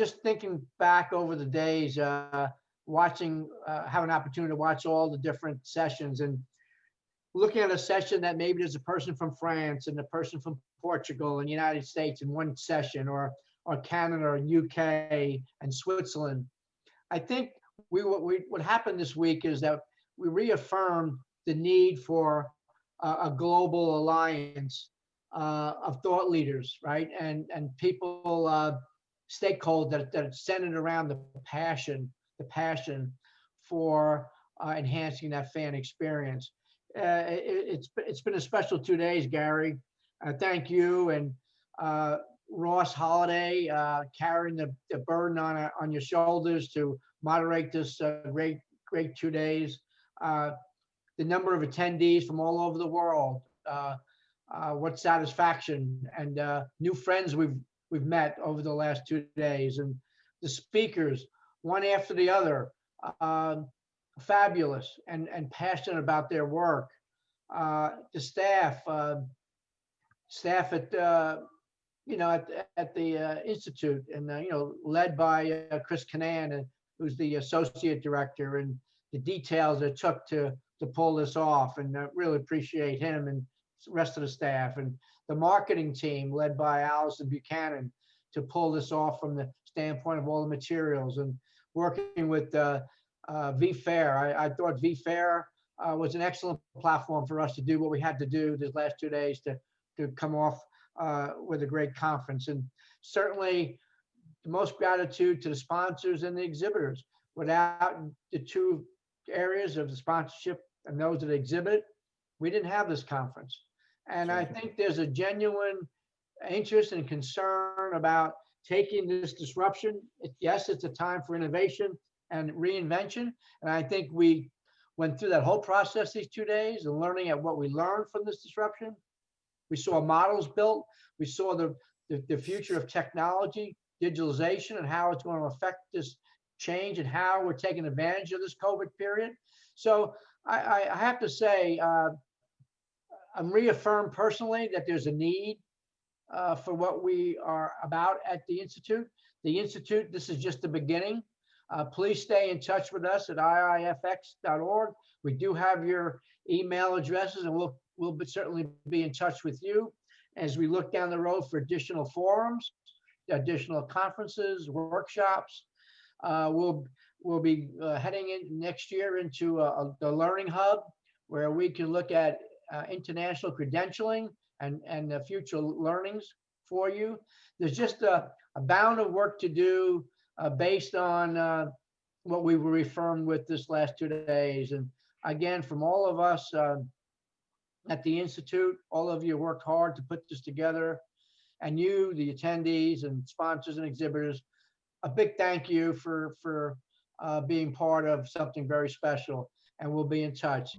just thinking back over the days, watching, have an opportunity to watch all the different sessions and looking at a session that maybe there's a person from France and a person from Portugal and the United States in one session, or Canada or UK and Switzerland. I think what happened this week is that we reaffirmed the need for a global alliance of thought leaders, right? And people, stakeholders that are centered around the passion for enhancing that fan experience. It's been a special 2 days, Gary. Thank you and Ross Holiday, carrying the burden on your shoulders to moderate this great 2 days. The number of attendees from all over the world. What satisfaction and new friends we've met over the last 2 days, and the speakers, one after the other, fabulous and passionate about their work. The staff at at the institute, and led by Chris Canan, who's the associate director, and the details it took to pull this off, and really appreciate him and the rest of the staff, and the marketing team led by Allison Buchanan to pull this off from the standpoint of all the materials, and working with VFair. I thought VFair was an excellent platform for us to do what we had to do these last 2 days to come off with a great conference. And certainly the most gratitude to the sponsors and the exhibitors. Without the two areas of the sponsorship and those that exhibit, we didn't have this conference. And I think there's a genuine interest and concern about taking this disruption. Yes, it's a time for innovation and reinvention. And I think we went through that whole process these 2 days and learning at what we learned from this disruption. We saw models built. We saw the future of technology, digitalization, and how it's going to affect this change and how we're taking advantage of this COVID period. So I have to say, I'm reaffirmed personally that there's a need for what we are about at the Institute. The Institute, this is just the beginning. Please stay in touch with us at iifx.org. We do have your email addresses, and we'll certainly be in touch with you as we look down the road for additional forums, additional conferences, workshops. We'll be heading in next year into the Learning Hub, where we can look at international credentialing and the future learnings for you. There's just a bound of work to do based on what we were reaffirmed with this last 2 days. And again, from all of us at the Institute, all of you worked hard to put this together, and you, the attendees and sponsors and exhibitors, a big thank you for being part of something very special, and we'll be in touch.